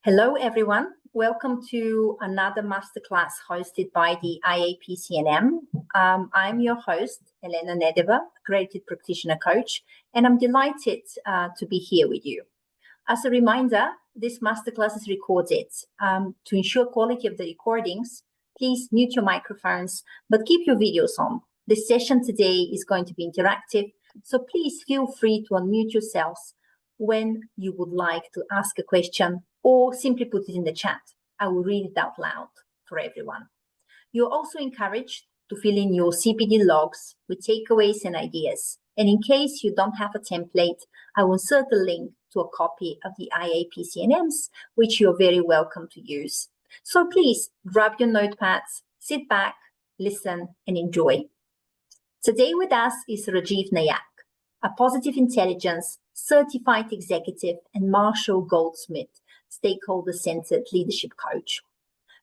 Hello, everyone. Welcome to another masterclass hosted by the IAPC&M. I'm your host, Elena Nedeva, accredited practitioner coach, and I'm delighted to be here with you. As a reminder, this masterclass is recorded. To ensure quality of the recordings, please mute your microphones, but keep your videos on. This session today is going to be interactive, so please feel free to unmute yourselves when you would like to ask a question or simply put it in the chat. I will read it out loud for everyone. You're also encouraged to fill in your CPD logs with takeaways and ideas. And in case you don't have a template, I will insert the link to a copy of the IAPC&Ms, which you're very welcome to use. So please grab your notepads, sit back, listen, and enjoy. Today with us is Rajeev Nayak, a positive intelligence certified executive and Marshall Goldsmith stakeholder-centered leadership coach.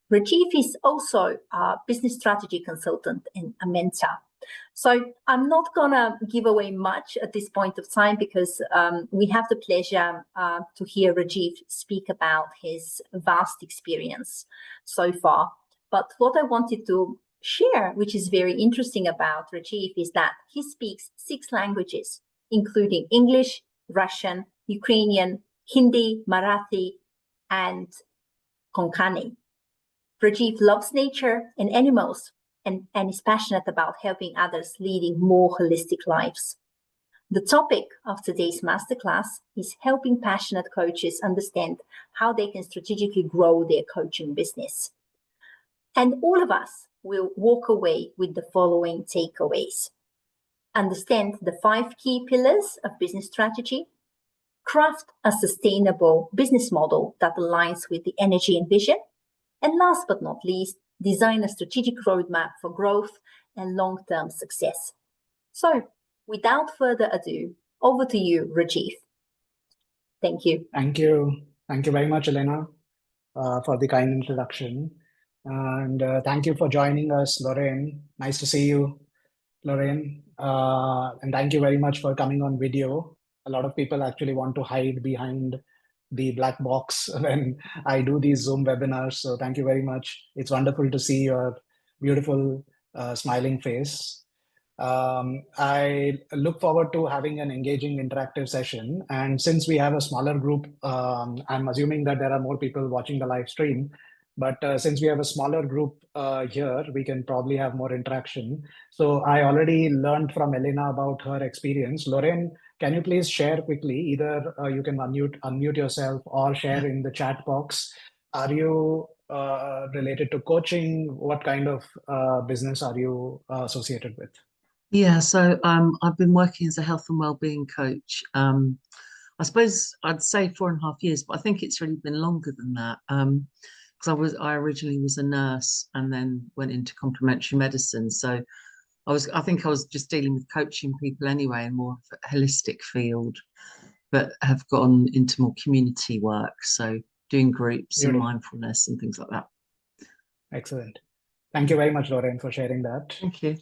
Rajeev is also a business strategy consultant and a mentor. So I'm not going to give away much at this point of time because we have the pleasure to hear Rajeev speak about his vast experience so far. But what I wanted to share, which is very interesting about Rajeev, is that he speaks 6 languages, including English, Russian, Ukrainian, Hindi, Marathi, and Konkani. Rajeev loves nature and animals and is passionate about helping others leading more holistic lives. The topic of today's masterclass is helping passionate coaches understand how they can strategically grow their coaching business. And all of us will walk away with the following takeaways. Understand the 5 key pillars of business strategy. Craft a sustainable business model that aligns with the energy and vision. And last but not least, design a strategic roadmap for growth and long-term success. So, without further ado, over to you, Rajeev. Thank you. Thank you. Thank you very much, Elena, for the kind introduction. And thank you for joining us, Lorraine. Nice to see you, Lorraine. And thank you very much for coming on video. A lot of people actually want to hide behind the black box when I do these Zoom webinars. So thank you very much. It's wonderful to see your beautiful smiling face. I look forward to having an engaging interactive session. And since we have a smaller group, I'm assuming that there are more people watching the live stream. But since we have a smaller group here, we can probably have more interaction. So I already learned from Elena about her experience. Lorraine, can you please share quickly? Either you can unmute yourself or share in the chat box. Are you related to coaching? What kind of business are you associated with? Yeah, so I've been working as a health and wellbeing coach. I suppose I'd say 4.5 years, but I think it's really been longer than that. Because I originally was a nurse and then went into complementary medicine. So I think I was just dealing with coaching people anyway in more of a holistic field, but have gone into more community work. So doing groups and mindfulness and things like that. Excellent. Thank you very much, Lorraine, for sharing that. Thank you.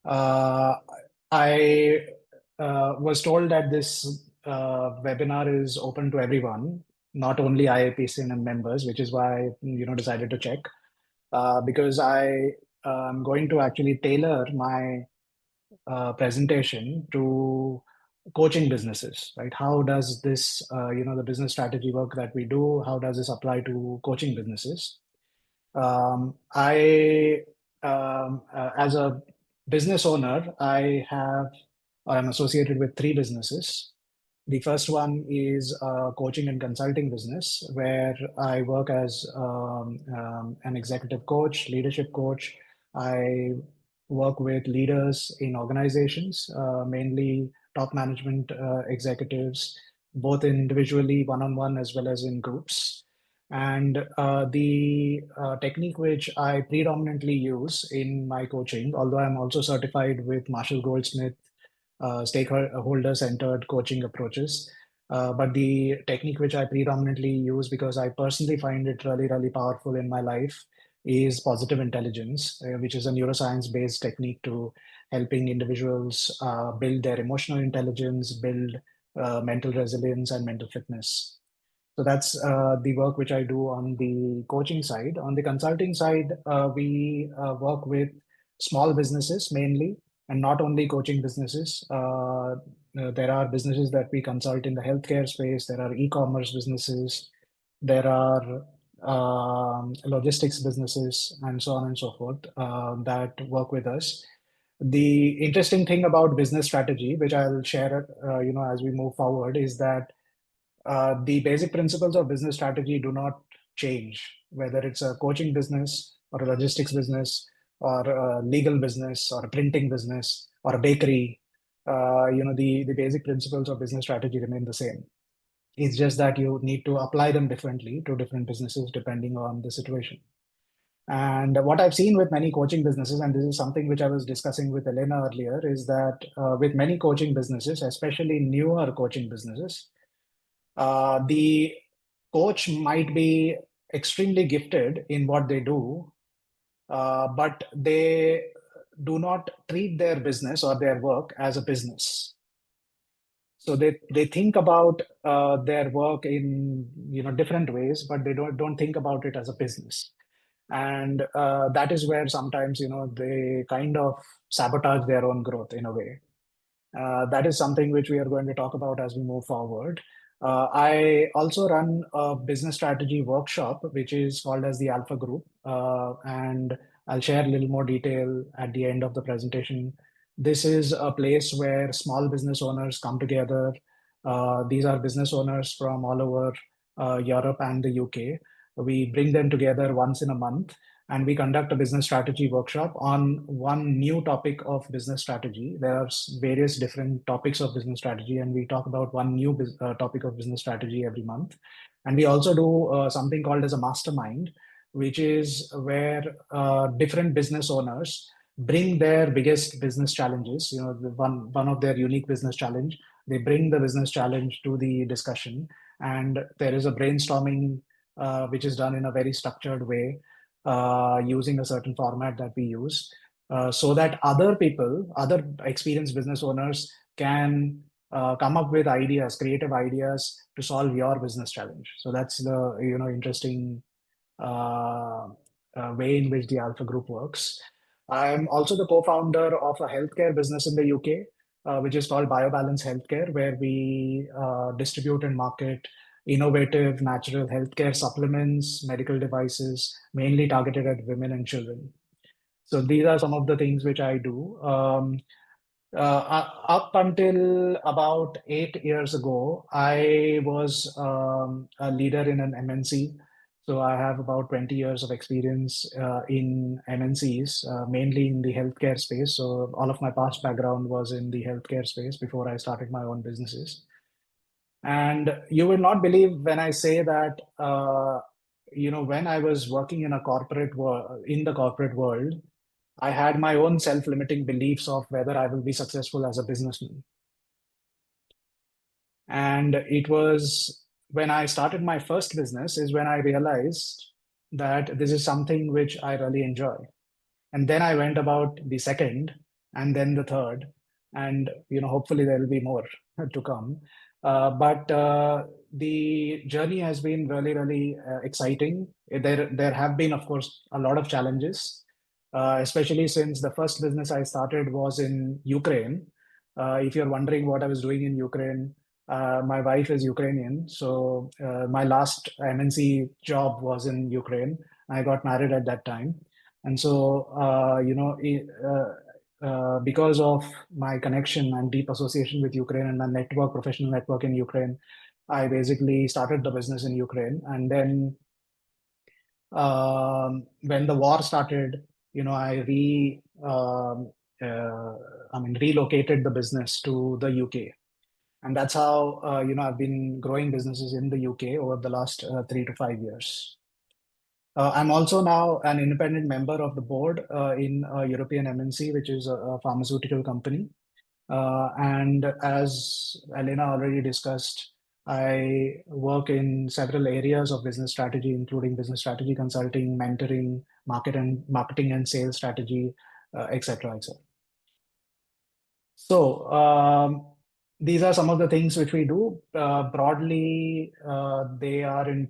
I was told that this webinar is open to everyone, not only IAPC&M members, which is why I decided to check, because I'm going to actually tailor my presentation to coaching businesses, right? How does this, the business strategy work that we do, how does this apply to coaching businesses? As a business owner, I'm associated with 3 businesses. The first one is a coaching and consulting business where I work as an executive coach, leadership coach. I work with leaders in organizations, mainly top management executives, both individually, one-on-one, as well as in groups. And the technique which I predominantly use in my coaching, although I'm also certified with Marshall Goldsmith stakeholder-centered coaching approaches. But the technique which I predominantly use, because I personally find it really, really powerful in my life, is positive intelligence, which is a neuroscience-based technique to helping individuals build their emotional intelligence, build mental resilience and mental fitness. So that's the work which I do on the coaching side. On the consulting side, we work with small businesses mainly, and not only coaching businesses. There are businesses that we consult in the healthcare space. There are e-commerce businesses. There are logistics businesses, and so on and so forth, that work with us. The interesting thing about business strategy, which I'll share, as we move forward, is that the basic principles of business strategy do not change, whether it's a coaching business or a logistics business or a legal business or a printing business or a bakery. The basic principles of business strategy remain the same. It's just that you need to apply them differently to different businesses depending on the situation. And what I've seen with many coaching businesses, and this is something which I was discussing with Elena earlier, is that with many coaching businesses, especially newer coaching businesses, the coach might be extremely gifted in what they do, but they do not treat their business or their work as a business. So they think about their work in different ways, but they don't think about it as a business. And that is where sometimes they kind of sabotage their own growth in a way. That is something which we are going to talk about as we move forward. I also run a business strategy workshop, which is called as the Alpha Group. And I'll share a little more detail at the end of the presentation. This is a place where small business owners come together. These are business owners from all over Europe and the UK. We bring them together once in a month, and we conduct a business strategy workshop on one new topic of business strategy. There are various different topics of business strategy, and we talk about one new topic of business strategy every month. And we also do something called as a mastermind, which is where different business owners bring their biggest business challenges, one of their unique business challenge. They bring the business challenge to the discussion, and there is a brainstorming which is done in a very structured way, using a certain format that we use, so that other people, other experienced business owners can come up with ideas, creative ideas to solve your business challenge. So that's the interesting way in which the Alpha Group works. I'm also the co-founder of a healthcare business in the UK, which is called Biobalance Healthcare, where we distribute and market innovative natural healthcare supplements, medical devices, mainly targeted at women and children. So these are some of the things which I do. Up until about 8 years ago, I was a leader in an MNC. So I have about 20 years of experience in MNCs, mainly in the healthcare space. So all of my past background was in the healthcare space before I started my own businesses. And you will not believe when I say that, when I was working in the corporate world, I had my own self-limiting beliefs of whether I will be successful as a businessman. And it was when I started my first business is when I realized that this is something which I really enjoy. And then I went about the second and then the third, and hopefully there will be more to come. But the journey has been really, really exciting. There have been, of course, a lot of challenges, especially since the first business I started was in Ukraine. If you're wondering what I was doing in Ukraine, my wife is Ukrainian. So my last MNC job was in Ukraine. I got married at that time. And so, because of my connection and deep association with Ukraine and my professional network in Ukraine, I basically started the business in Ukraine. And then when the war started, I relocated the business to the UK. And that's how, I've been growing businesses in the UK over the last 3 to 5 years. I'm also now an independent member of the board in a European MNC, which is a pharmaceutical company. And as Elena already discussed, I work in several areas of business strategy, including business strategy consulting, mentoring, marketing and sales strategy, etc., etc. So these are some of the things which we do. Broadly, they are in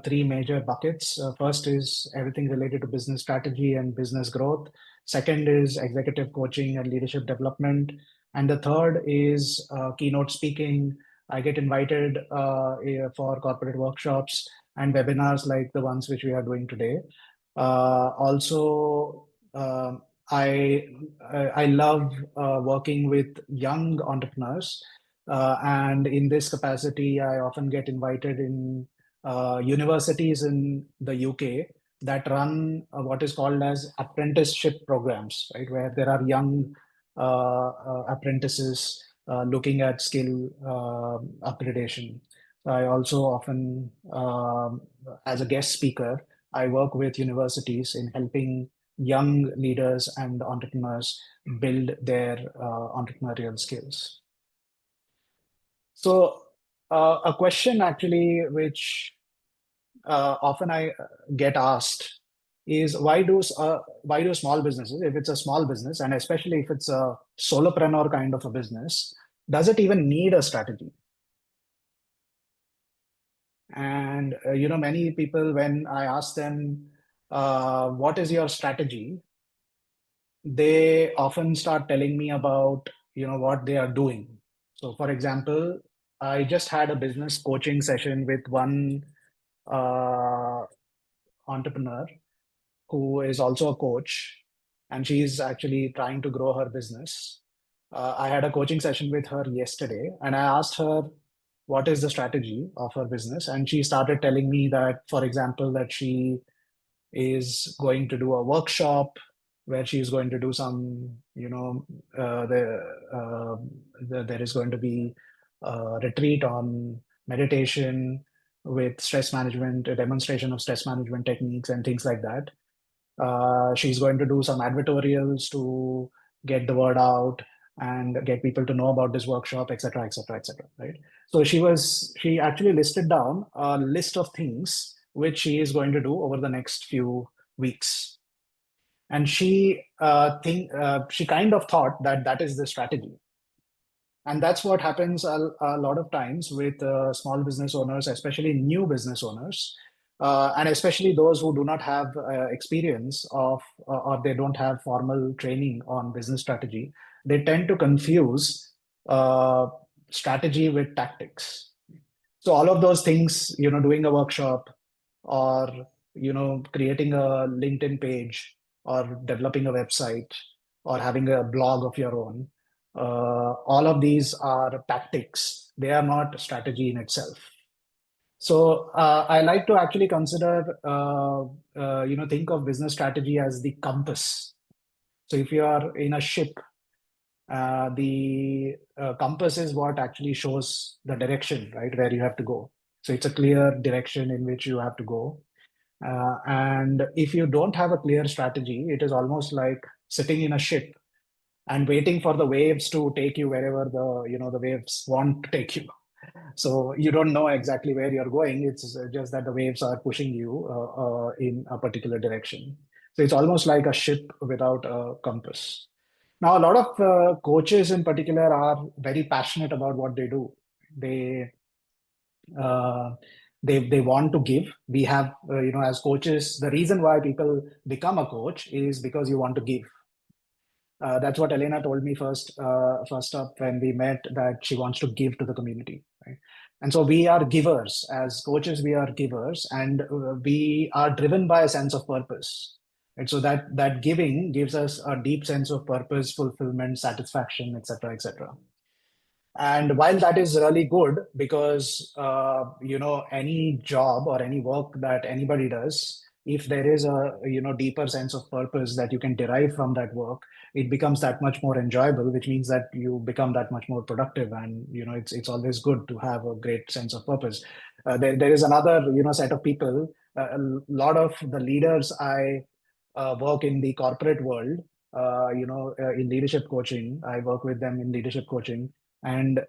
three major buckets. First is everything related to business strategy and business growth. Second is executive coaching and leadership development. And the third is keynote speaking. I get invited for corporate workshops and webinars like the ones which we are doing today. Also, I love working with young entrepreneurs, and in this capacity, I often get invited in universities in the UK that run what is called as apprenticeship programs, right, where there are young apprentices looking at skill upgradation. I also often, as a guest speaker, I work with universities in helping young leaders and entrepreneurs build their entrepreneurial skills. So a question actually which often I get asked is why do small businesses, if it's a small business and especially if it's a solopreneur kind of a business, does it even need a strategy? And many people, when I ask them what is your strategy, they often start telling me about what they are doing. So for example, I just had a business coaching session with one entrepreneur who is also a coach, and she's actually trying to grow her business. I had a coaching session with her yesterday, and I asked her what is the strategy of her business, and she started telling me that, for example, that she is going to do a workshop where she is going to do some, there is going to be a retreat on meditation with stress management, a demonstration of stress management techniques and things like that. She's going to do some advertorials to get the word out and get people to know about this workshop, etc., etc., etc. Right? So she actually listed down a list of things which she is going to do over the next few weeks, and she kind of thought that that is the strategy. And that's what happens a lot of times with small business owners, especially new business owners, and especially those who do not have experience of, or they don't have formal training on business strategy. They tend to confuse strategy with tactics. So all of those things, doing a workshop or, creating a LinkedIn page or developing a website or having a blog of your own, all of these are tactics. They are not strategy in itself. So I like to actually consider, think of business strategy as the compass. So if you are in a ship, the compass is what actually shows the direction, right, where you have to go. So it's a clear direction in which you have to go. And if you don't have a clear strategy, it is almost like sitting in a ship and waiting for the waves to take you wherever the waves want to take you. So you don't know exactly where you're going. It's just that the waves are pushing you in a particular direction. So it's almost like a ship without a compass. Now, a lot of coaches in particular are very passionate about what they do. They uh, they want to give. We have, as coaches, the reason why people become a coach is because you want to give. That's what Elena told me first up when we met, that she wants to give to the community. Right? And so we are givers. As coaches, we are givers, and we are driven by a sense of purpose. And so that giving gives us a deep sense of purpose, fulfillment, satisfaction, etc., etc. And while that is really good, because any job or any work that anybody does, if there is a deeper sense of purpose that you can derive from that work, it becomes that much more enjoyable, which means that you become that much more productive. And it's always good to have a great sense of purpose. There is another set of people. A lot of the leaders I work in the corporate world. In leadership coaching, I work with them in leadership coaching. And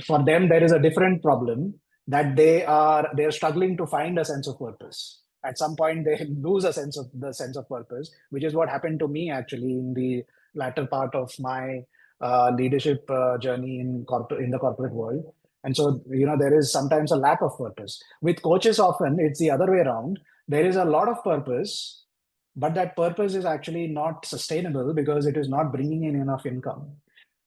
for them, there is a different problem, that they're struggling to find a sense of purpose. At some point, they lose the sense of purpose, which is what happened to me actually in the latter part of my leadership journey in the corporate world. And so, there is sometimes a lack of purpose. With coaches, often it's the other way around. There is a lot of purpose, but that purpose is actually not sustainable because it is not bringing in enough income.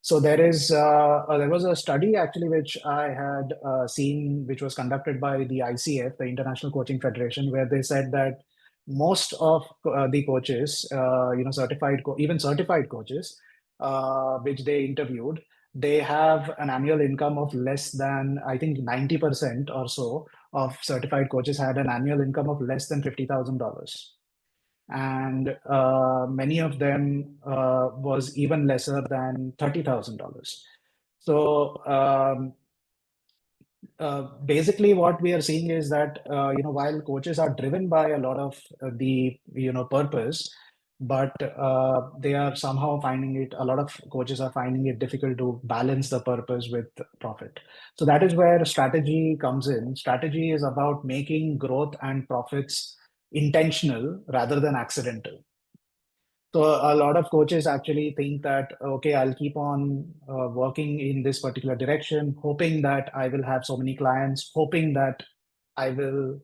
So there was a study actually which I had seen, which was conducted by the ICF, the International Coaching Federation, where they said that most of the coaches, even certified coaches, which they interviewed, they have an annual income of less than, I think 90% or so of certified coaches had an annual income of less than $50,000. And many of them was even lesser than $30,000. So basically what we are seeing is that while coaches are driven by a lot of the purpose, but they are somehow finding it, a lot of coaches are finding it difficult to balance the purpose with profit. So that is where strategy comes in. Strategy is about making growth and profits intentional rather than accidental. So a lot of coaches actually think that, okay, I'll keep on working in this particular direction, hoping that I will have so many clients, hoping that I will,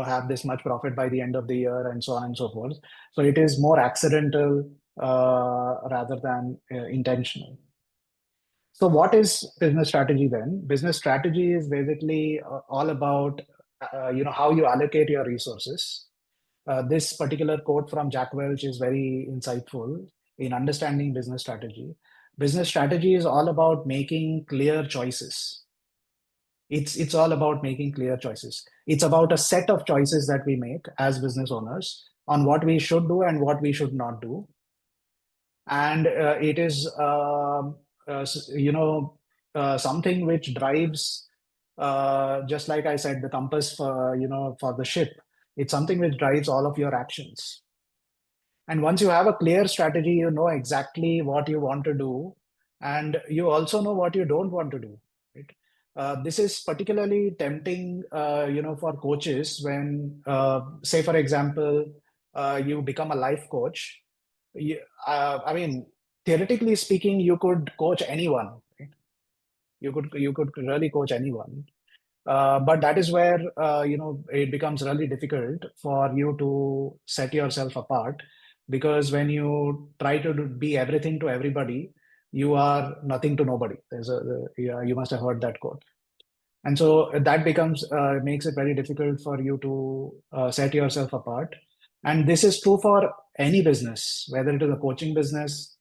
have this much profit by the end of the year, and so on and so forth. So it is more accidental rather than intentional. So what is business strategy then? Business strategy is basically all about, how you allocate your resources. This particular quote from Jack Welch is very insightful in understanding business strategy. Business strategy is all about making clear choices. It's all about making clear choices. It's about a set of choices that we make as business owners on what we should do and what we should not do. And it is, something which drives, just like I said, the compass for the ship. It's something which drives all of your actions. And once you have a clear strategy, you know exactly what you want to do, and you also know what you don't want to do. Right? This is particularly tempting, for coaches when, say, for example, you become a life coach. I mean, theoretically speaking, you could coach anyone. Right? You could really coach anyone. But that is where it becomes really difficult for you to set yourself apart, because when you try to be everything to everybody, you are nothing to nobody. You must have heard that quote. And so that makes it very difficult for you to set yourself apart. And this is true for any business, whether it is a coaching business,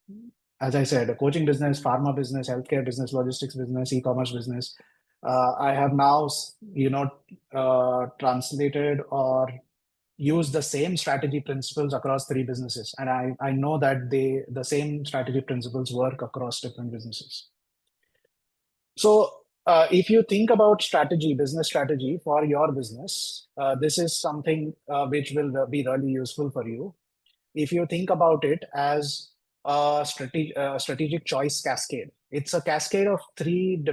as I said, a coaching business, pharma business, healthcare business, logistics business, e-commerce business. I have now, translated or used the same strategy principles across 3 businesses. And I know that the same strategy principles work across different businesses. So if you think about strategy, business strategy for your business, this is something which will be really useful for you. If you think about it as a strategic choice cascade, it's a cascade of 5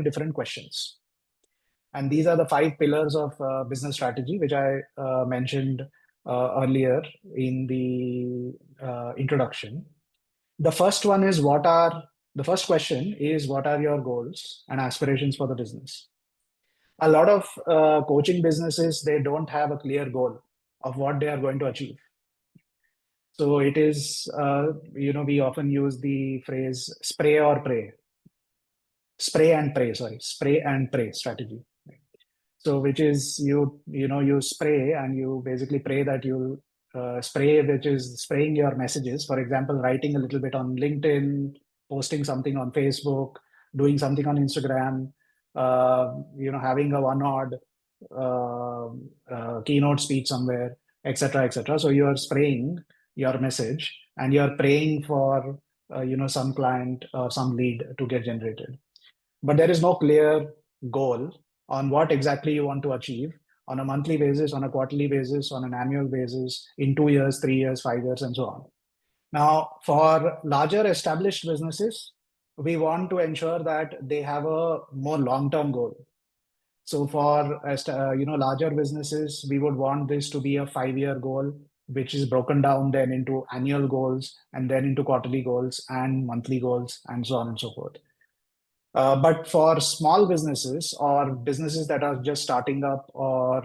different questions. And these are the 5 pillars of business strategy, which I mentioned earlier in the introduction. The first question is, what are your goals and aspirations for the business? A lot of coaching businesses, they don't have a clear goal of what they are going to achieve. So it is, we often use the phrase spray and pray strategy. So which is you spray and you basically pray that you'll spray, which is spraying your messages. For example, writing a little bit on LinkedIn, posting something on Facebook, doing something on Instagram, having a one-odd keynote speech somewhere, etc., etc. So you are spraying your message and you're praying for some client or some lead to get generated. But there is no clear goal on what exactly you want to achieve on a monthly basis, on a quarterly basis, on an annual basis, in 2 years, 3 years, 5 years, and so on. Now, for larger established businesses, we want to ensure that they have a more long-term goal. So for larger businesses, we would want this to be a 5-year goal, which is broken down then into annual goals and then into quarterly goals and monthly goals and so on and so forth. But for small businesses or businesses that are just starting up or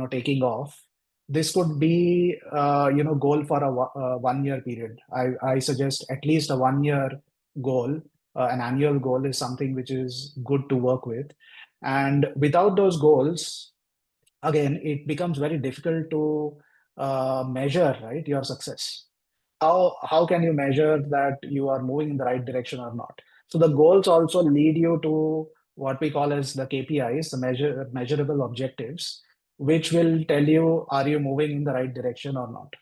taking off, this could be goal for a 1 year period. I suggest at least a 1 year goal. An annual goal is something which is good to work with. And without those goals, again, it becomes very difficult to measure, right, your success. How can you measure that you are moving in the right direction or not? So the goals also lead you to what we call as the KPIs, the measurable objectives, which will tell you, are you moving in the right direction or not?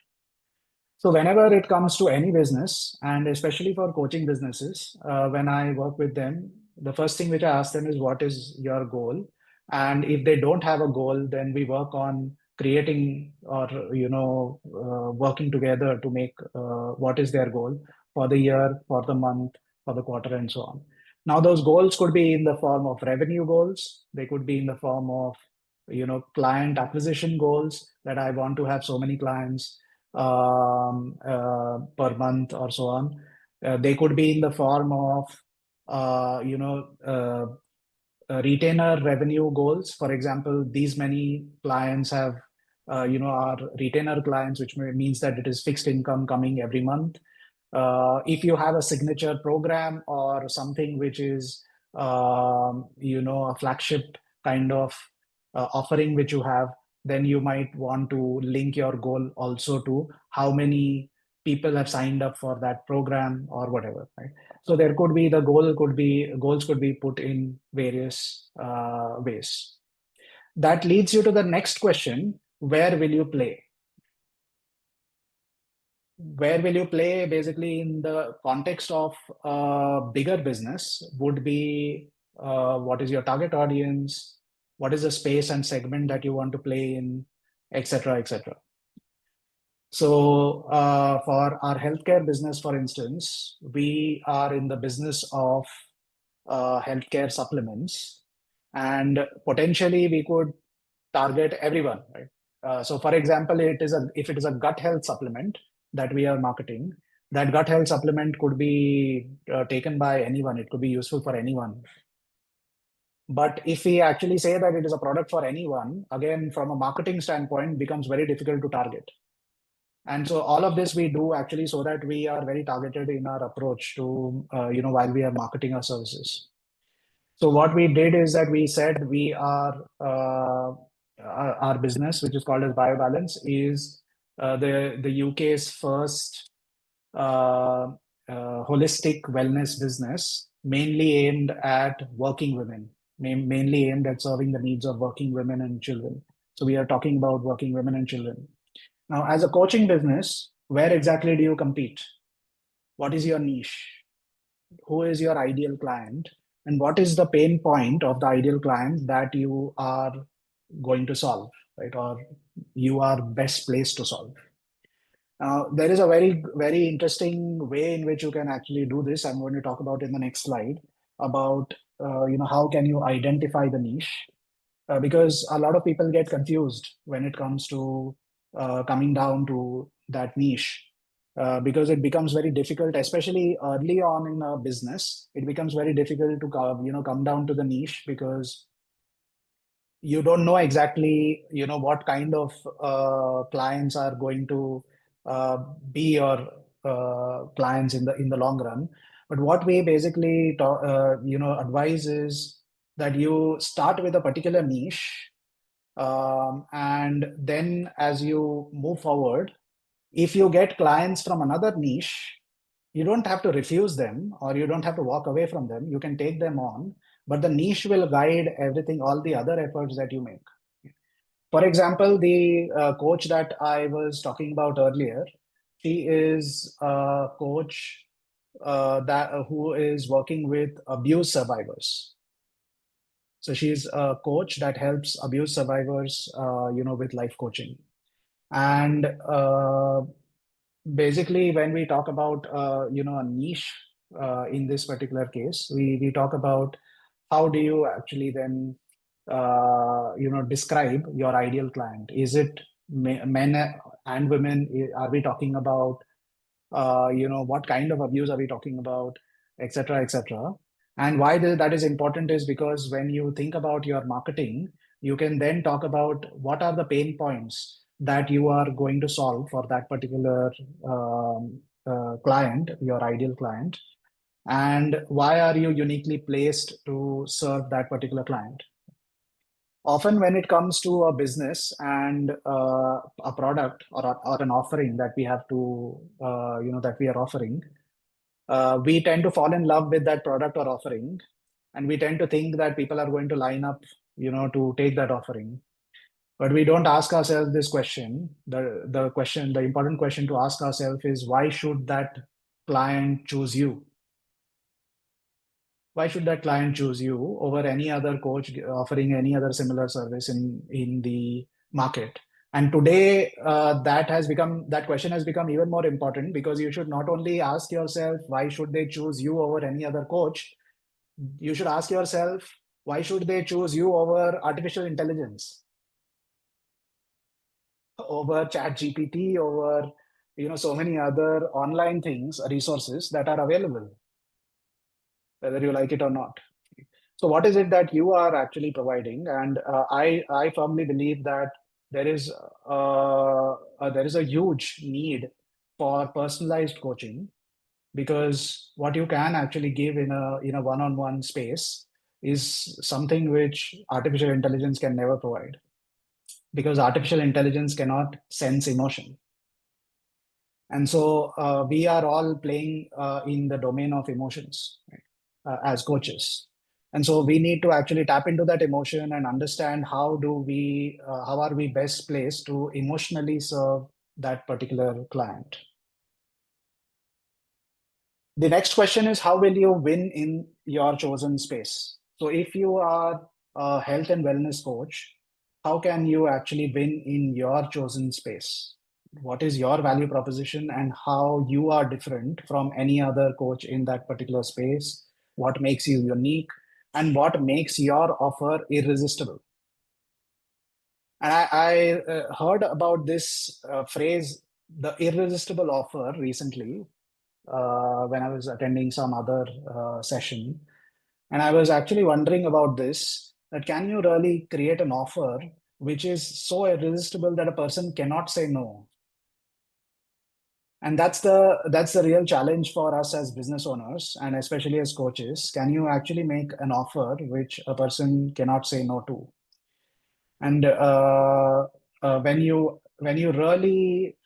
So whenever it comes to any business, and especially for coaching businesses, when I work with them, the first thing which I ask them is, what is your goal? And if they don't have a goal, then we work on creating or working together to make what is their goal for the year, for the month, for the quarter, and so on. Now, those goals could be in the form of revenue goals. They could be in the form of client acquisition goals, that I want to have so many clients per month or so on. They could be in the form of retainer revenue goals. For example, these many clients have are retainer clients, which means that it is fixed income coming every month. If you have a signature program or something which is a flagship kind of offering which you have, then you might want to link your goal also to how many people have signed up for that program or whatever, right? So there could be goals could be put in various ways. That leads you to the next question: where will you play? Where will you play, basically, in the context of bigger business, would be what is your target audience, what is the space and segment that you want to play in, etc., etc. So for our healthcare business, for instance, we are in the business of healthcare supplements, and potentially we could target everyone, right? So for example, if it is a gut health supplement that we are marketing, that gut health supplement could be taken by anyone. It could be useful for anyone. But if we actually say that it is a product for anyone, again, from a marketing standpoint, becomes very difficult to target. And so all of this we do actually so that we are very targeted in our approach to, while we are marketing our services. So what we did is that we said we are, our business, which is called as Biobalance, is the UK's first holistic wellness business, mainly aimed at working women, mainly aimed at serving the needs of working women and children. So we are talking about working women and children. Now, as a coaching business, where exactly do you compete? What is your niche? Who is your ideal client? And what is the pain point of the ideal client that you are going to solve, right? Or you are best placed to solve. There is a very, very interesting way in which you can actually do this. I'm going to talk about in the next slide about, how can you identify the niche? Because a lot of people get confused when it comes to coming down to that niche. Because it becomes very difficult, especially early on in a business. It becomes very difficult to come down to the niche, because you don't know exactly what kind of clients are going to be your clients in the long run. But what we basically advise is that you start with a particular niche, and then as you move forward, if you get clients from another niche, you don't have to refuse them, or you don't have to walk away from them. You can take them on, but the niche will guide everything, all the other efforts that you make. For example, the coach that I was talking about earlier, she is a coach who is working with abuse survivors. So she's a coach that helps abuse survivors, with life coaching. And basically, when we talk about a niche in this particular case, we talk about how do you actually then describe your ideal client. Is it men and women are we talking about? What kind of abuse are we talking about, etc., etc. And why that is important is because when you think about your marketing, you can then talk about what are the pain points that you are going to solve for that particular client, your ideal client, and why are you uniquely placed to serve that particular client. Often when it comes to a business and a product or an offering that we have to, that we are offering, we tend to fall in love with that product or offering, and we tend to think that people are going to line up, to take that offering. But we don't ask ourselves this question. The important question to ask ourselves is, why should that client choose you? Why should that client choose you over any other coach offering any other similar service in the market? And today, that question has become even more important, because you should not only ask yourself, why should they choose you over any other coach? You should ask yourself, why should they choose you over artificial intelligence, over ChatGPT, over so many other online things, resources that are available, whether you like it or not. So what is it that you are actually providing? And I firmly believe that there is a huge need for personalized coaching, because what you can actually give in a one-on-one space is something which artificial intelligence can never provide, because artificial intelligence cannot sense emotion. And so we are all playing in the domain of emotions, right, as coaches. And so we need to actually tap into that emotion and understand how are we best placed to emotionally serve that particular client. The next question is, how will you win in your chosen space? So if you are a health and wellness coach, how can you actually win in your chosen space? What is your value proposition and how you are different from any other coach in that particular space? What makes you unique and what makes your offer irresistible? And I heard about this phrase, the irresistible offer, recently when I was attending some other session. And I was actually wondering about this, that can you really create an offer which is so irresistible that a person cannot say no? And that's the real challenge for us as business owners, and especially as coaches. Can you actually make an offer which a person cannot say no to? And when you really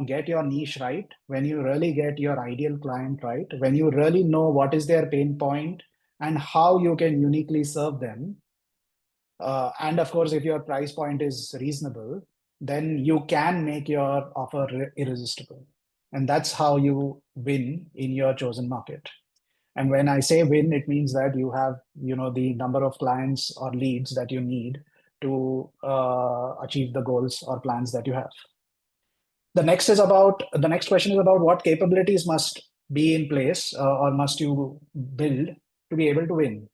get your niche right, when you really get your ideal client right, when you really know what is their pain point and how you can uniquely serve them, and of course, if your price point is reasonable, then you can make your offer irresistible. And that's how you win in your chosen market. And when I say win, it means that you have, the number of clients or leads that you need to achieve the goals or plans that you have. The next question is about what capabilities must be in place or must you build to be able to win.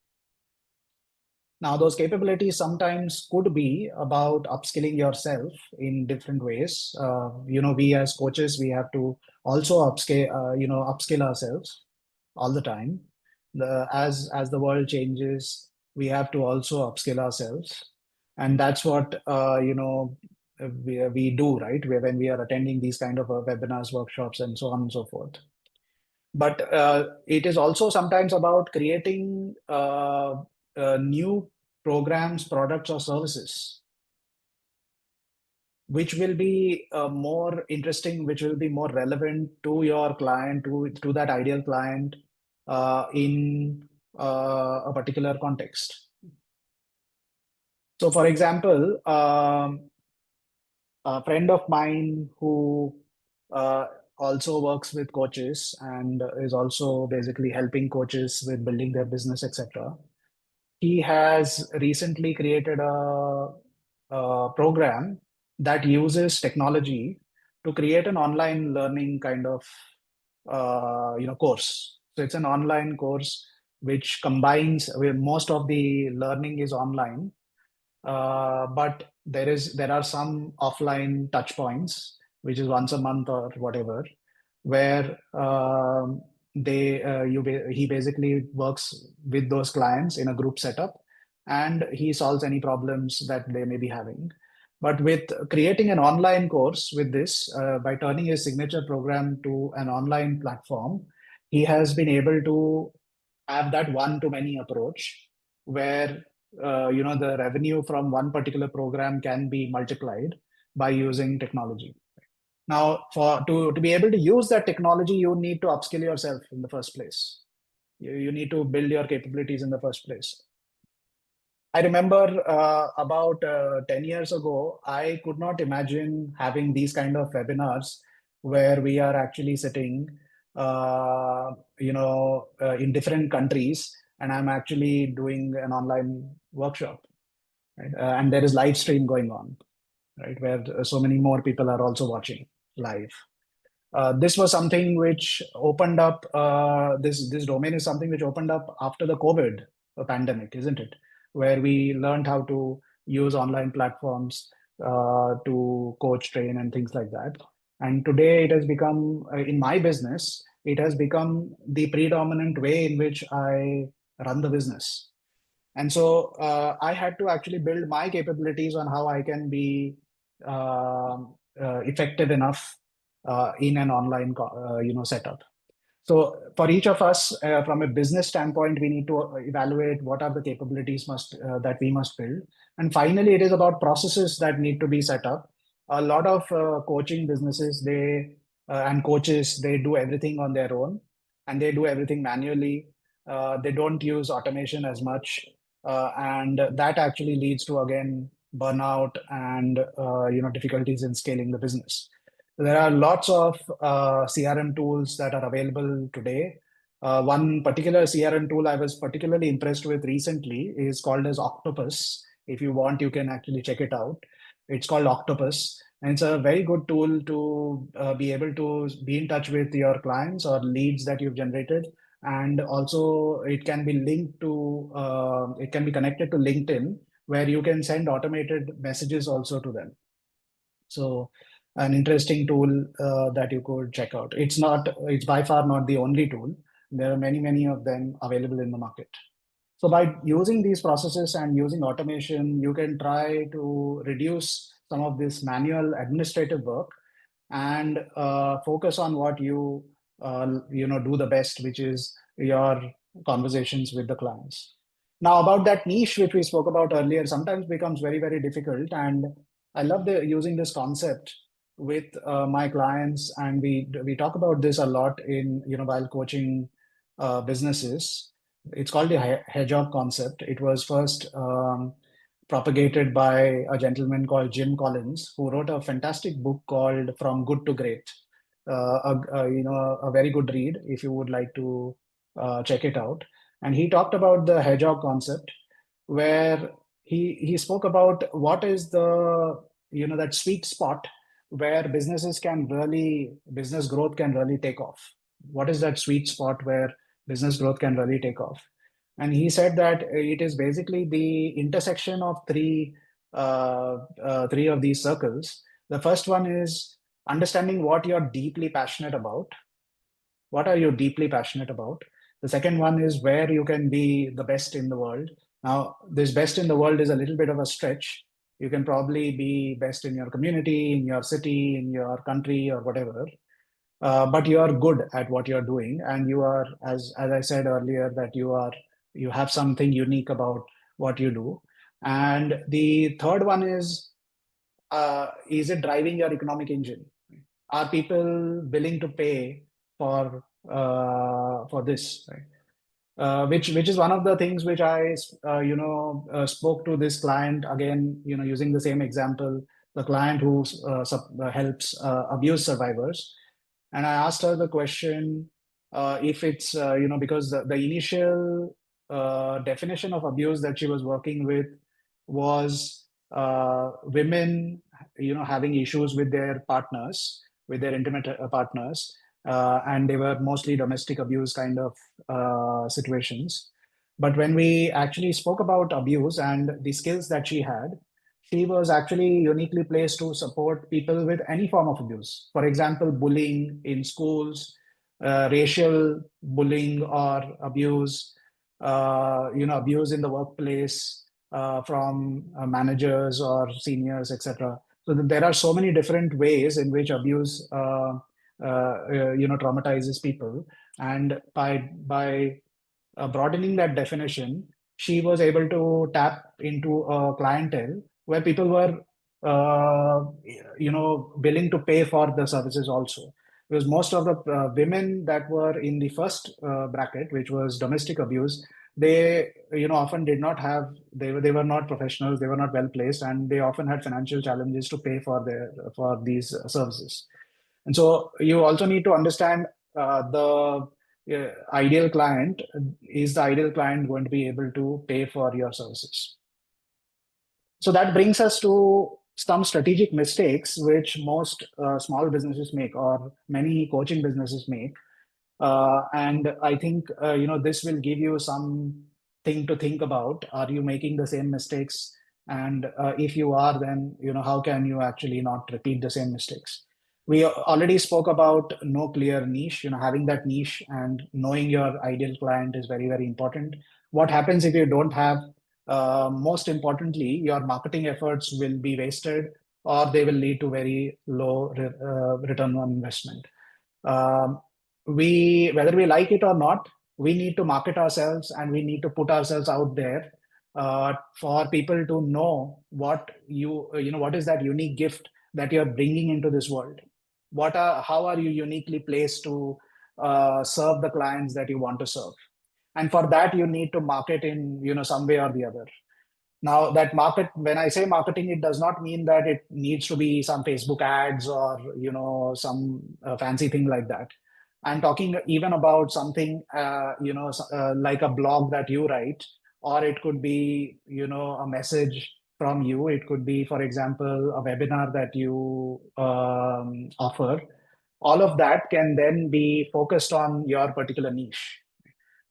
Now, those capabilities sometimes could be about upskilling yourself in different ways. We as coaches, we have to also upskill ourselves all the time. As the world changes, we have to also upskill ourselves, and that's what we do, right? When we are attending these kind of webinars, workshops, and so on and so forth. But it is also sometimes about creating new programs, products, or services which will be more interesting, which will be more relevant to your client, to that ideal client in a particular context. So, for example, a friend of mine who also works with coaches and is also basically helping coaches with building their business, etc. He has recently created a program that uses technology to create an online learning kind of course. So it's an online course which combines, where most of the learning is online, but there are some offline touch points, which is once a month or whatever, where he basically works with those clients in a group setup, and he solves any problems that they may be having. But with creating an online course with this, by turning his signature program to an online platform, he has been able to have that one-to-many approach where the revenue from one particular program can be multiplied by using technology. Now, to be able to use that technology, you need to upskill yourself in the first place. You need to build your capabilities in the first place. I remember about 10 years ago, I could not imagine having these kind of webinars where we are actually sitting, in different countries, and I'm actually doing an online workshop, right? And there is live stream going on, right? Where so many more people are also watching live. This was something which opened up, this domain is something which opened up after the COVID pandemic, isn't it? Where we learned how to use online platforms to coach, train, and things like that. And today it has become, in my business, it has become the predominant way in which I run the business. And so I had to actually build my capabilities on how I can be effective enough in an online setup. So for each of us, from a business standpoint, we need to evaluate what are the capabilities that we must build. And finally, it is about processes that need to be set up. A lot of coaching businesses, and coaches, they do everything on their own, and they do everything manually. They don't use automation as much, and that actually leads to, again, burnout and difficulties in scaling the business. There are lots of CRM tools that are available today. One particular CRM tool I was particularly impressed with recently is called as Octopus. If you want, you can actually check it out. It's called Octopus, and it's a very good tool to be able to be in touch with your clients or leads that you've generated. And also it can be it can be connected to LinkedIn, where you can send automated messages also to them. So an interesting tool that you could check out. It's by far not the only tool. There are many of them available in the market. So by using these processes and using automation, you can try to reduce some of this manual administrative work and focus on what you do the best, which is your conversations with the clients. Now, about that niche which we spoke about earlier, sometimes becomes very difficult, and I love using this concept with my clients, and we talk about this a lot in while coaching businesses. It's called the hedgehog concept. It was first propagated by a gentleman called Jim Collins, who wrote a fantastic book called From Good to Great. A very good read if you would like to check it out. And he talked about the hedgehog concept, where he spoke about what is that sweet spot where business growth can really take off. What is that sweet spot where business growth can really take off? And he said that it is basically the intersection of three of these circles. The first one is understanding what you're deeply passionate about. What are you deeply passionate about? The second one is where you can be the best in the world. Now, this best in the world is a little bit of a stretch. You can probably be best in your community, in your city, in your country, or whatever. But you are good at what you're doing, and you are, as I said earlier, that you have something unique about what you do. And the third one is it driving your economic engine? Are people willing to pay for this, right? Which is one of the things which I spoke to this client, again, using the same example, the client who helps abuse survivors. And I asked her the question, if it's because the initial definition of abuse that she was working with was women having issues with their partners, with their intimate partners, and they were mostly domestic abuse kind of situations. But when we actually spoke about abuse and the skills that she had, she was actually uniquely placed to support people with any form of abuse. For example, bullying in schools, racial bullying or abuse, abuse in the workplace from managers or seniors, etc. So there are so many different ways in which abuse, traumatizes people, and by broadening that definition, she was able to tap into a clientele where people were, willing to pay for the services also. Because most of the women that were in the first bracket, which was domestic abuse, they, often did not have, they were not professionals, they were not well placed, and they often had financial challenges to pay for these services. And so you also need to understand the ideal client. Is the ideal client going to be able to pay for your services? So that brings us to some strategic mistakes which most small businesses make, or many coaching businesses make. And I think this will give you something to think about. Are you making the same mistakes? And if you are, then how can you actually not repeat the same mistakes? We already spoke about no clear niche. Having that niche and knowing your ideal client is very, very important. What happens if you don't have? Most importantly, your marketing efforts will be wasted, or they will lead to very low return on investment. Whether we like it or not, we need to market ourselves, and we need to put ourselves out there for people to know what what is that unique gift that you're bringing into this world. How are you uniquely placed to serve the clients that you want to serve? And for that, you need to market in some way or the other. Now, that market, when I say marketing, it does not mean that it needs to be some Facebook ads or some fancy thing like that. I'm talking even about something like a blog that you write, or it could be a message from you. It could be, for example, a webinar that you offer. All of that can then be focused on your particular niche,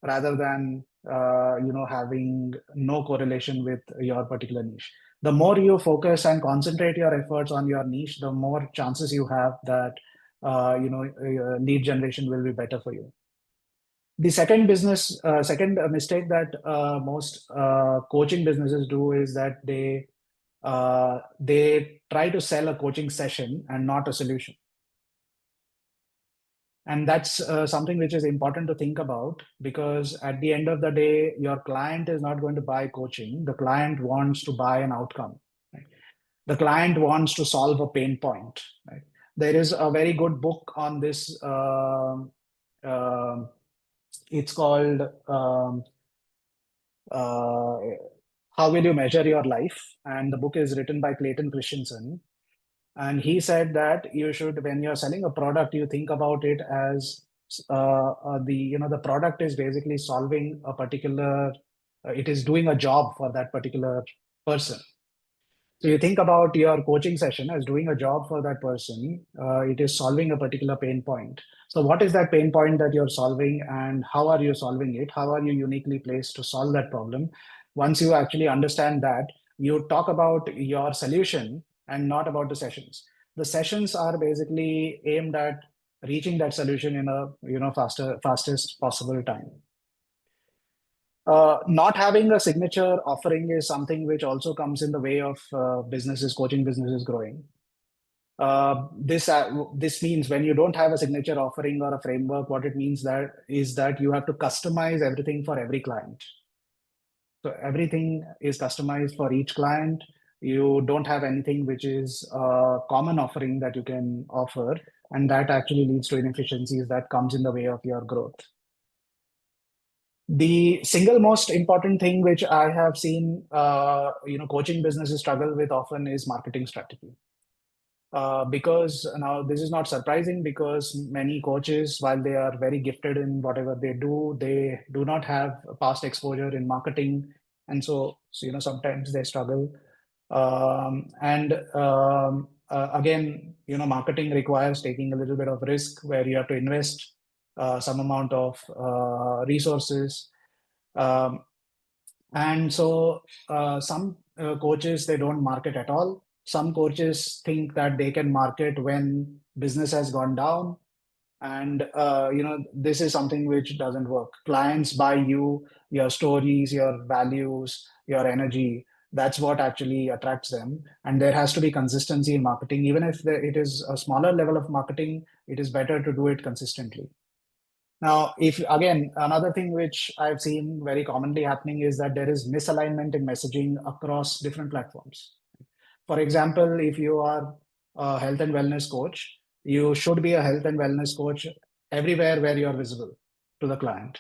rather than having no correlation with your particular niche. The more you focus and concentrate your efforts on your niche, the more chances you have that lead generation will be better for you. The second mistake that most coaching businesses do is that they try to sell a coaching session and not a solution. And that's something which is important to think about, because at the end of the day, your client is not going to buy coaching. The client wants to buy an outcome. Right? The client wants to solve a pain point. Right? There is a very good book on this. It's called How Will You Measure Your Life? And the book is written by Clayton Christensen. And he said that you should, when you're selling a product, you think about it as the product is basically solving a particular, it is doing a job for that particular person. So you think about your coaching session as doing a job for that person. It is solving a particular pain point. So what is that pain point that you're solving, and how are you solving it? How are you uniquely placed to solve that problem? Once you actually understand that, you talk about your solution and not about the sessions. The sessions are basically aimed at reaching that solution in a fastest possible time. Not having a signature offering is something which also comes in the way of coaching businesses growing. This means when you don't have a signature offering or a framework, what it means is that you have to customize everything for every client. So everything is customized for each client. You don't have anything which is a common offering that you can offer, and that actually leads to inefficiencies that comes in the way of your growth. The single most important thing which I have seen, coaching businesses struggle with often is marketing strategy. Because now this is not surprising, because many coaches, while they are very gifted in whatever they do not have past exposure in marketing, and so sometimes they struggle. Again, marketing requires taking a little bit of risk, where you have to invest some amount of resources. And so some coaches, they don't market at all. Some coaches think that they can market when business has gone down. And this is something which doesn't work. Clients buy you, your stories, your values, your energy. That's what actually attracts them. And there has to be consistency in marketing. Even if it is a smaller level of marketing, it is better to do it consistently. Now, if again, another thing which I've seen very commonly happening is that there is misalignment in messaging across different platforms. For example, if you are a health and wellness coach, you should be a health and wellness coach everywhere where you're visible to the client,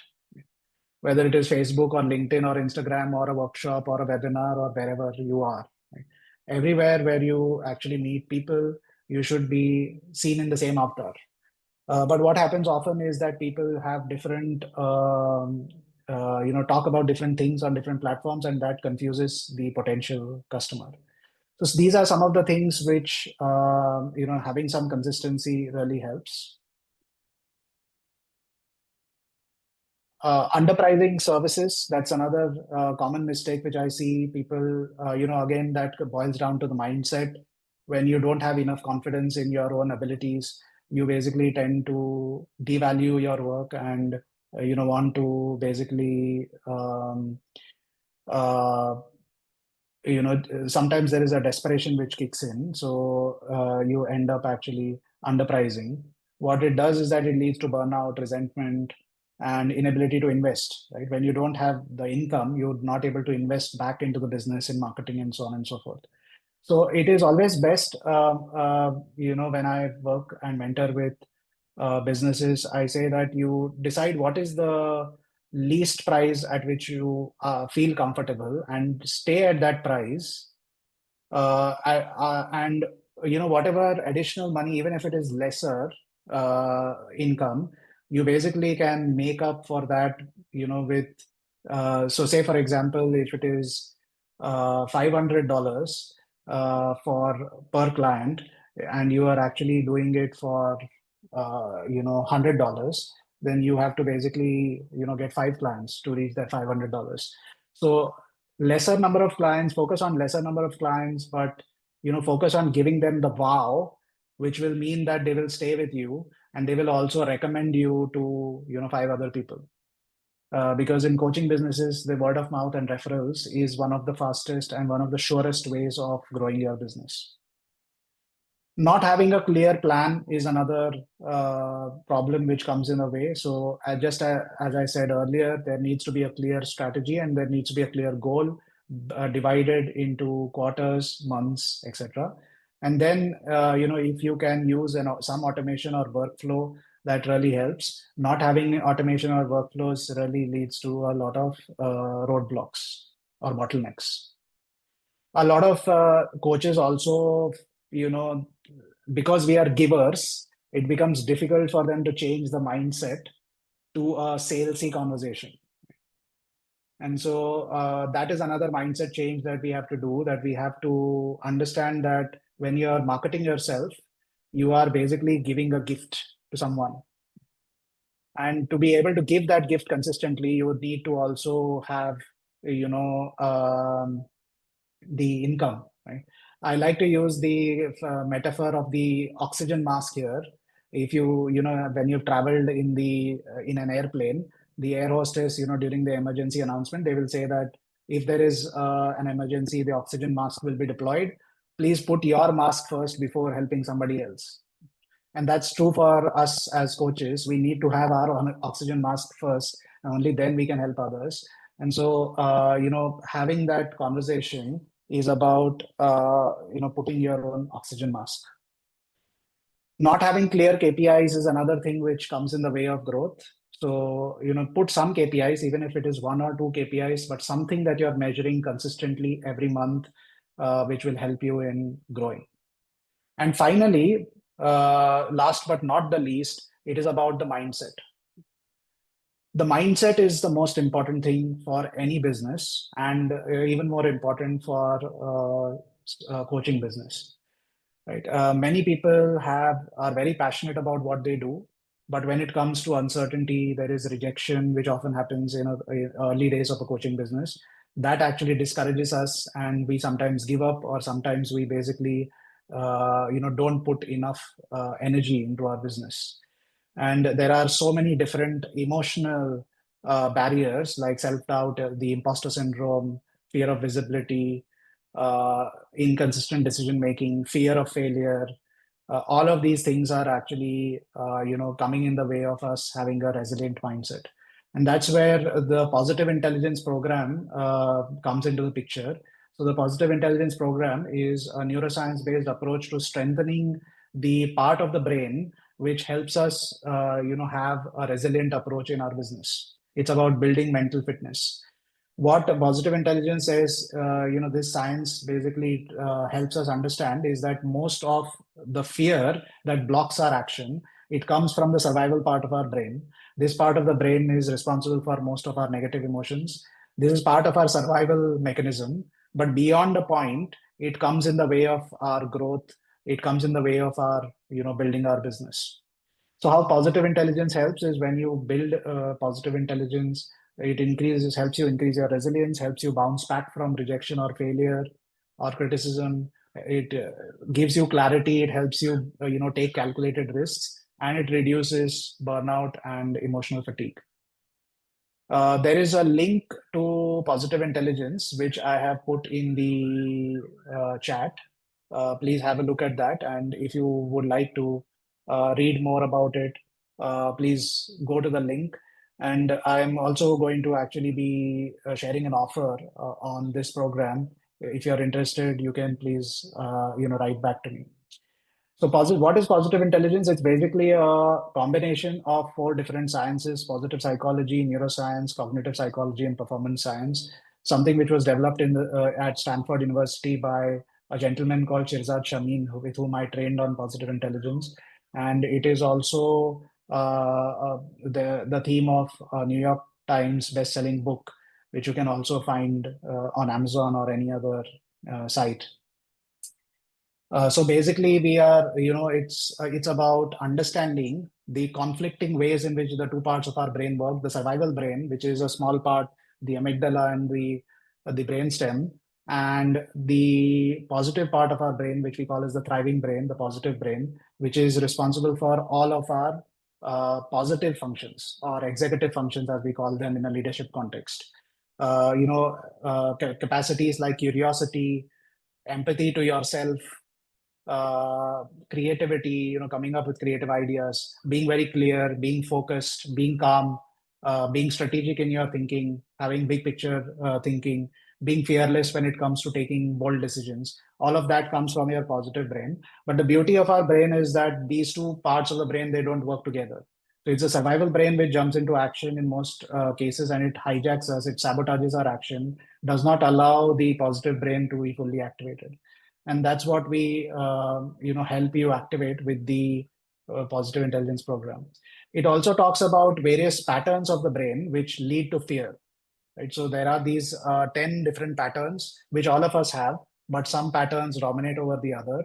whether it is Facebook or LinkedIn or Instagram or a workshop or a webinar or wherever you are. Right? Everywhere where you actually meet people, you should be seen in the same avatar. But what happens often is that people have different, talk about different things on different platforms, and that confuses the potential customer. So these are some of the things which, having some consistency really helps. Underpricing services, that's another common mistake which I see people, again, that boils down to the mindset. When you don't have enough confidence in your own abilities, you basically tend to devalue your work and, want to basically, sometimes there is a desperation which kicks in. So you end up actually underpricing. What it does is that it leads to burnout, resentment, and inability to invest, right? When you don't have the income, you're not able to invest back into the business in marketing and so on and so forth. So it is always best, when I work and mentor with businesses, I say that you decide what is the least price at which you feel comfortable and stay at that price. And whatever additional money, even if it is lesser income, you basically can make up for that, with so say for example, if it is $500 for per client, and you are actually doing it for $100, then you have to basically get 5 clients to reach that $500. So lesser number of clients, focus on lesser number of clients, but focus on giving them the wow, which will mean that they will stay with you and they will also recommend you to 5 other people. Because in coaching businesses, the word of mouth and referrals is one of the fastest and one of the surest ways of growing your business. Not having a clear plan is another problem which comes in the way. So as I said earlier, there needs to be a clear strategy and there needs to be a clear goal divided into quarters, months, etc. And then, if you can use some automation or workflow, that really helps. Not having automation or workflows really leads to a lot of roadblocks or bottlenecks. A lot of coaches also, because we are givers, it becomes difficult for them to change the mindset to a salesy conversation. And so that is another mindset change that we have to do, that we have to understand that when you are marketing yourself, you are basically giving a gift to someone. And to be able to give that gift consistently, you would need to also have, the income, right? I like to use the metaphor of the oxygen mask here. If when you've traveled in an airplane, the air hostess, during the emergency announcement, they will say that if there is an emergency, the oxygen mask will be deployed. Please put your mask first before helping somebody else. And that's true for us as coaches. We need to have our own oxygen mask first, and only then we can help others. And so, having that conversation is about, putting your own oxygen mask. Not having clear KPIs is another thing which comes in the way of growth. So, put some KPIs, even if it is 1 or 2 KPIs, but something that you're measuring consistently every month, which will help you in growing. And finally, last but not the least, it is about the mindset. The mindset is the most important thing for any business, and even more important for coaching business. Right? Many people are very passionate about what they do, but when it comes to uncertainty, there is rejection, which often happens in early days of a coaching business. that actually discourages us, and we sometimes give up, or sometimes we basically don't put enough energy into our business. And there are so many different emotional barriers like self-doubt, the imposter syndrome, fear of visibility, inconsistent decision making, fear of failure. All of these things are actually coming in the way of us having a resilient mindset. And that's where the positive intelligence program comes into the picture. So the positive intelligence program is a neuroscience based approach to strengthening the part of the brain which helps us have a resilient approach in our business. It's about building mental fitness. What positive intelligence is, this science basically helps us understand is that most of the fear that blocks our action, it comes from the survival part of our brain. This part of the brain is responsible for most of our negative emotions. This is part of our survival mechanism, but beyond a point, it comes in the way of our growth. It comes in the way of our, building our business. So how positive intelligence helps is when you build positive intelligence, helps you increase your resilience, helps you bounce back from rejection or failure or criticism. It gives you clarity. It helps you, take calculated risks, and it reduces burnout and emotional fatigue. There is a link to positive intelligence, which I have put in the chat. Please have a look at that. And if you would like to read more about it, please go to the link. And I'm also going to actually be sharing an offer on this program. If you're interested, you can please, write back to me. So what is positive intelligence? It's basically a combination of 4 different sciences: positive psychology, neuroscience, cognitive psychology, and performance science. Something which was developed at Stanford University by a gentleman called Shirzad Shamin, with whom I trained on positive intelligence. And it is also the theme of a New York Times best-selling book, which you can also find on Amazon or any other site. So basically, it's about understanding the conflicting ways in which the 2 parts of our brain work: the survival brain, which is a small part, the amygdala and the brainstem, and the positive part of our brain, which we call as the thriving brain, the positive brain, which is responsible for all of our positive functions, or executive functions, as we call them in a leadership context. Capacities like curiosity, empathy to yourself, creativity, coming up with creative ideas, being very clear, being focused, being calm, being strategic in your thinking, having big picture thinking, being fearless when it comes to taking bold decisions. All of that comes from your positive brain. But the beauty of our brain is that these 2 parts of the brain, they don't work together. So it's a survival brain which jumps into action in most cases, and it hijacks us, it sabotages our action, does not allow the positive brain to be fully activated. And that's what we help you activate with the positive intelligence program. It also talks about various patterns of the brain which lead to fear, right? So there are these 10 different patterns which all of us have, but some patterns dominate over the other.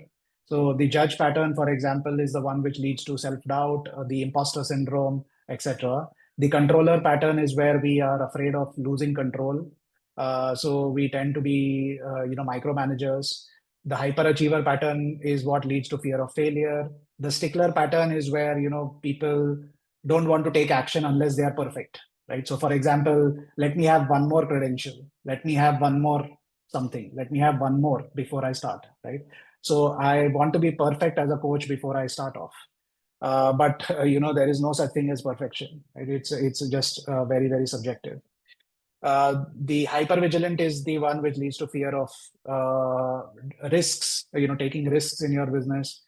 So the judge pattern, for example, is the one which leads to self-doubt, the imposter syndrome, etc. The controller pattern is where we are afraid of losing control. So we tend to be micromanagers. The hyperachiever pattern is what leads to fear of failure. The stickler pattern is where, people don't want to take action unless they are perfect, right? So for example, let me have one more credential. Let me have one more something. Let me have one more before I start, right? So I want to be perfect as a coach before I start off. But there is no such thing as perfection, right? It's just very, very subjective. The hypervigilant is the one which leads to fear of risks, taking risks in your business.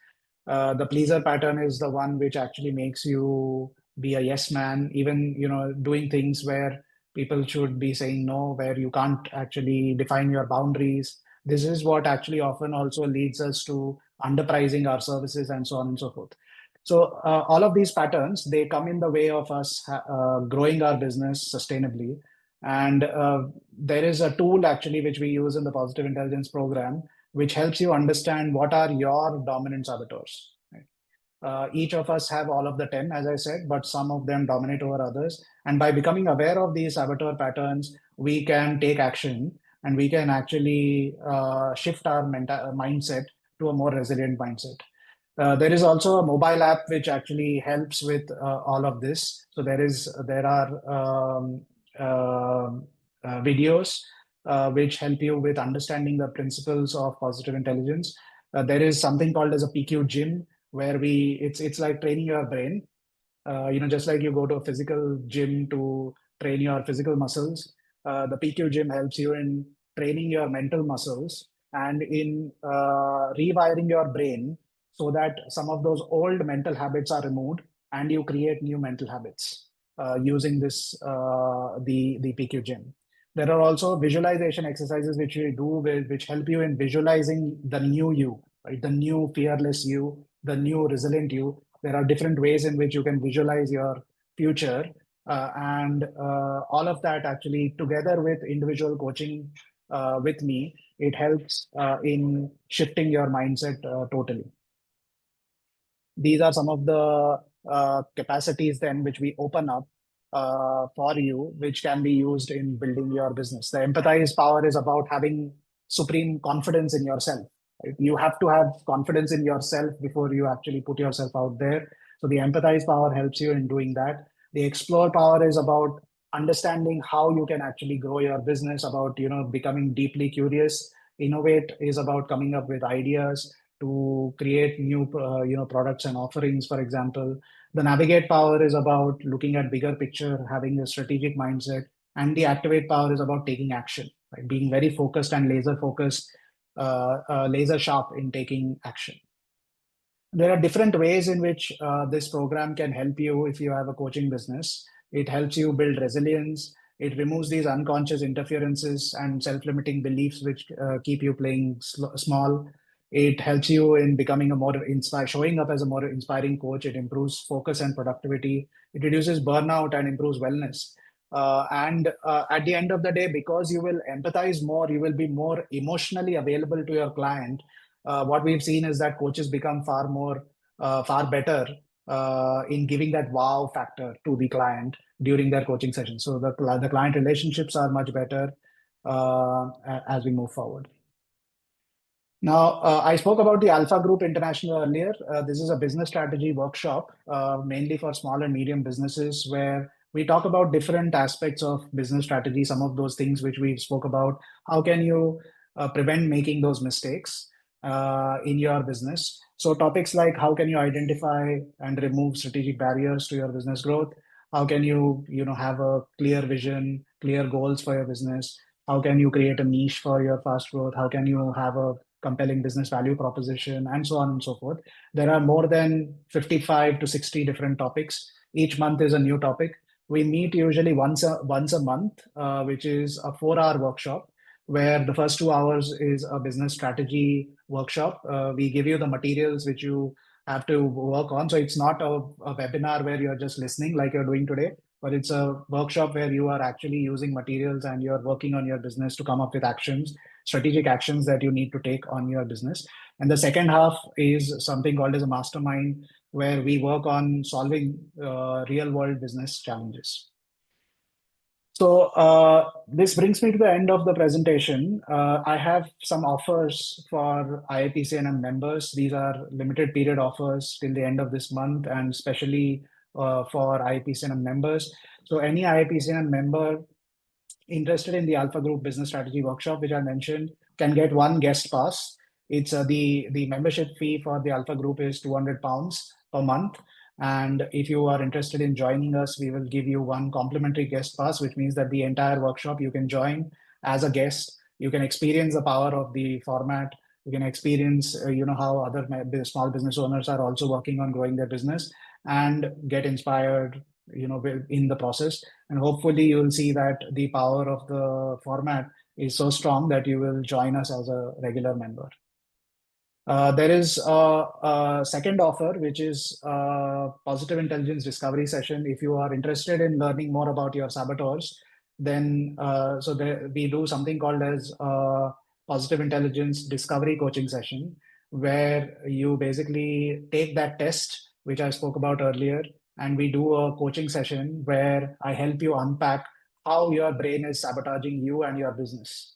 The pleaser pattern is the one which actually makes you be a yes man, even, doing things where people should be saying no, where you can't actually define your boundaries. This is what actually often also leads us to underpricing our services and so on and so forth. So all of these patterns, they come in the way of us growing our business sustainably. And there is a tool actually which we use in the positive intelligence program, which helps you understand what are your dominant saboteurs. Right? Each of us have all of the 10, as I said, but some of them dominate over others. And by becoming aware of these saboteur patterns, we can take action and we can actually shift our mindset to a more resilient mindset. There is also a mobile app which actually helps with all of this. So there are videos which help you with understanding the principles of positive intelligence. There is something called as a PQ gym, where it's like training your brain. Just like you go to a physical gym to train your physical muscles, the PQ gym helps you in training your mental muscles and in rewiring your brain so that some of those old mental habits are removed and you create new mental habits using the PQ gym. There are also visualization exercises which we do which help you in visualizing the new you, right? The new fearless you, the new resilient you. There are different ways in which you can visualize your future. And all of that actually together with individual coaching with me, it helps in shifting your mindset totally. These are some of the capacities then which we open up for you, which can be used in building your business. The empathize power is about having supreme confidence in yourself. Right? You have to have confidence in yourself before you actually put yourself out there. So the empathize power helps you in doing that. The explore power is about understanding how you can actually grow your business, about becoming deeply curious. Innovate is about coming up with ideas to create new products and offerings, for example. The navigate power is about looking at bigger picture, having a strategic mindset, and the activate power is about taking action, right? Being very focused and laser focused, laser sharp in taking action. There are different ways in which this program can help you if you have a coaching business. It helps you build resilience. It removes these unconscious interferences and self-limiting beliefs which keep you playing small. It helps you in becoming a more showing up as a more inspiring coach. It improves focus and productivity. It reduces burnout and improves wellness. And at the end of the day, because you will empathize more, you will be more emotionally available to your client. What we've seen is that coaches become far better in giving that wow factor to the client during their coaching session. So the client relationships are much better as we move forward. Now, I spoke about the Alpha Group International earlier. This is a business strategy workshop, mainly for small and medium businesses, where we talk about different aspects of business strategy, some of those things which we spoke about. How can you prevent making those mistakes in your business? So topics like how can you identify and remove strategic barriers to your business growth? How can you have a clear vision, clear goals for your business? How can you create a niche for your fast growth? How can you have a compelling business value proposition, and so on and so forth? There are more than 55 to 60 different topics. Each month is a new topic. We meet usually once a month, which is a 4-hour workshop, where the first 2 hours is a business strategy workshop. We give you the materials which you have to work on. So it's not a webinar where you're just listening like you're doing today, but it's a workshop where you are actually using materials and you're working on your business to come up with actions, strategic actions that you need to take on your business. And the second half is something called as a mastermind, where we work on solving real world business challenges. So this brings me to the end of the presentation. I have some offers for IAPC&M members. These are limited period offers till the end of this month, and especially for IAPC&M members. So any IAPC&M member interested in the Alpha Group Business Strategy Workshop, which I mentioned, can get one guest pass. It's the membership fee for the Alpha Group is £200 per month. And if you are interested in joining us, we will give you one complimentary guest pass, which means that the entire workshop you can join as a guest. You can experience the power of the format. You can experience, how other small business owners are also working on growing their business, and get inspired, in the process. And hopefully you'll see that the power of the format is so strong that you will join us as a regular member. There is a second offer, which is a positive intelligence discovery session. If you are interested in learning more about your saboteurs, then we do something called as a positive intelligence discovery coaching session, where you basically take that test which I spoke about earlier. And we do a coaching session where I help you unpack how your brain is sabotaging you and your business.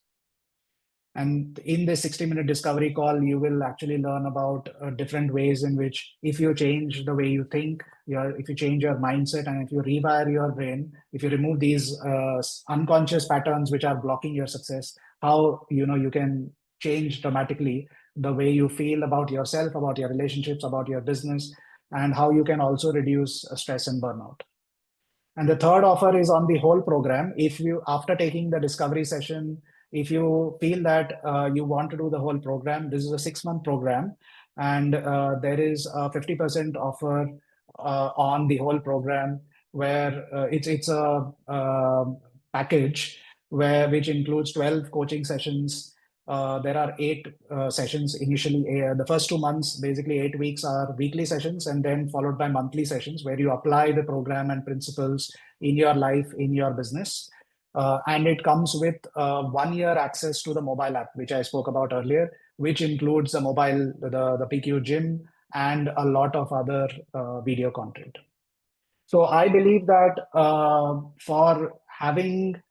And in this 60-minute discovery call, you will actually learn about different ways in which, if you change the way you think, if you change your mindset, and if you rewire your brain, if you remove these unconscious patterns which are blocking your success, how you can change dramatically the way you feel about yourself, about your relationships, about your business, and how you can also reduce stress and burnout. And the third offer is on the whole program. If you, after taking the discovery session, if you feel that you want to do the whole program, this is a 6-month program, and there is a 50% offer on the whole program, where it's a package which includes 12 coaching sessions. There are 8 sessions initially. The first 2 months, basically 8 weeks, are weekly sessions, and then followed by monthly sessions where you apply the program and principles in your life, in your business. And it comes with 1 year access to the mobile app, which I spoke about earlier, which includes the mobile, the PQ gym, and a lot of other video content. So I believe that for having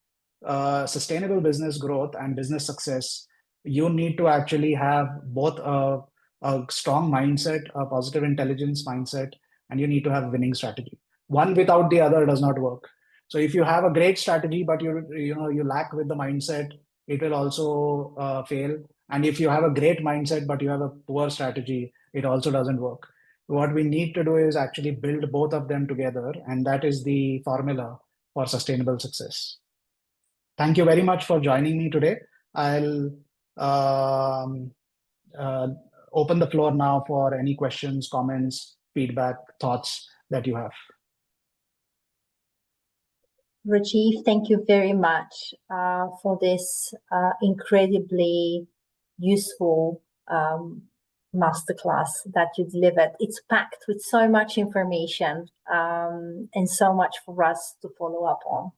sustainable business growth and business success, you need to actually have both a strong mindset, a positive intelligence mindset, and you need to have a winning strategy. One without the other does not work. So if you have a great strategy, but you lack with the mindset, it will also fail. And if you have a great mindset, but you have a poor strategy, it also doesn't work. What we need to do is actually build both of them together, and that is the formula for sustainable success. Thank you very much for joining me today. I'll open the floor now for any questions, comments, feedback, thoughts that you have. Rajeev, thank you very much for this incredibly useful masterclass that you delivered. It's packed with so much information and so much for us to follow up on.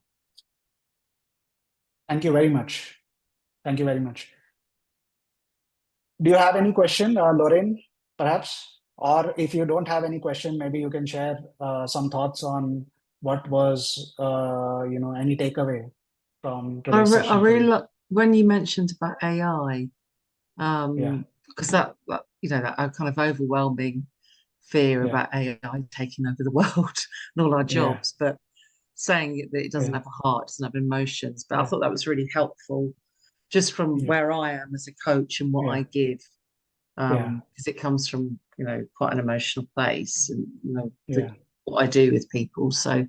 Thank you very much. Thank you very much. Do you have any question, Lorraine, perhaps? Or if you don't have any question, maybe you can share some thoughts on what was, any takeaway from today's session. I really like when you mentioned about AI, because that kind of overwhelming fear about AI taking over the world and all our jobs, but saying that it doesn't have a heart, doesn't have emotions. But I thought that was really helpful, just from where I am as a coach and what I give, because it comes from quite an emotional place, and what I do with people. So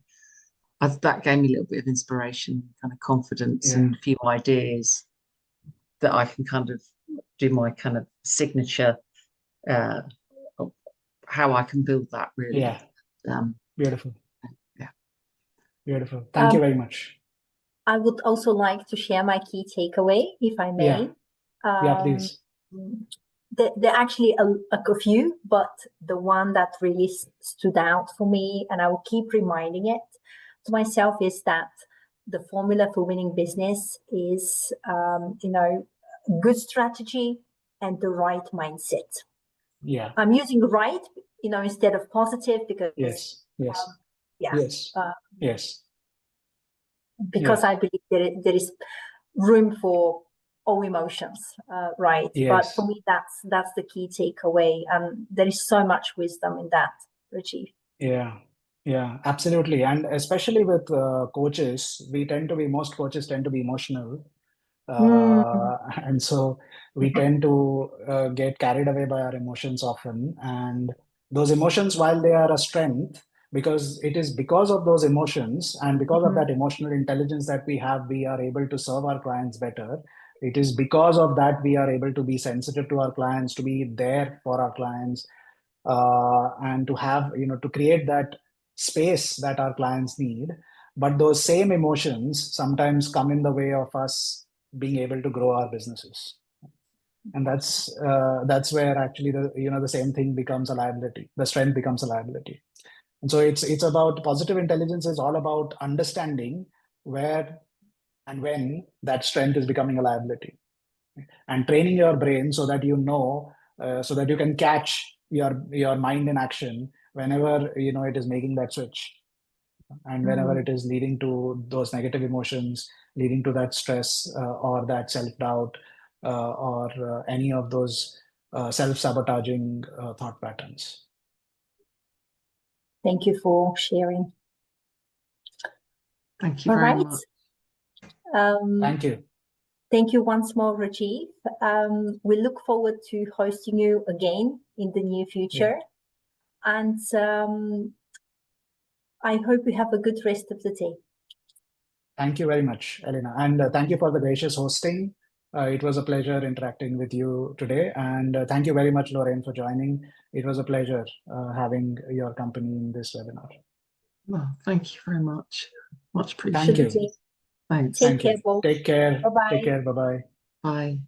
that gave me a little bit of inspiration, kind of confidence, and a few ideas that I can kind of do my kind of signature, of how I can build that really. Beautiful. Beautiful. Thank you very much. I would also like to share my key takeaway, if I may. Please. There are actually a few, but the one that really stood out for me, and I will keep reminding it to myself, is that the formula for winning business is, good strategy and the right mindset. I'm using right, instead of positive, because because I believe there is room for all emotions, right? But for me, that's the key takeaway, and there is so much wisdom in that, Rajeev. Yeah, absolutely. And especially with coaches, most coaches tend to be emotional. And so we tend to get carried away by our emotions often. And those emotions, while they are a strength, because it is because of those emotions and because of that emotional intelligence that we have, we are able to serve our clients better. It is because of that we are able to be sensitive to our clients, to be there for our clients, and to have, to create that space that our clients need. But those same emotions sometimes come in the way of us being able to grow our businesses. And that's where actually the same thing becomes a liability. The strength becomes a liability. And so it's about positive intelligence is all about understanding where and when that strength is becoming a liability, and training your brain so that so that you can catch your mind in action whenever, it is making that switch, and whenever it is leading to those negative emotions, leading to that stress or that self-doubt or any of those self-sabotaging thought patterns. Thank you for sharing. Thank you All very right. much. Thank you. Thank you once more, Rajeev. We look forward to hosting you again in the near future. Yeah. And I hope you have a good rest of the day. Thank you very much, Elena. And thank you for the gracious hosting. It was a pleasure interacting with you today. And thank you very much, Lorraine, for joining. It was a pleasure having your company in this webinar. Well, thank you very much. Much appreciated. Thank you. Thanks. Take care, both. Take care. Bye-bye. Take care. Bye-bye. Bye.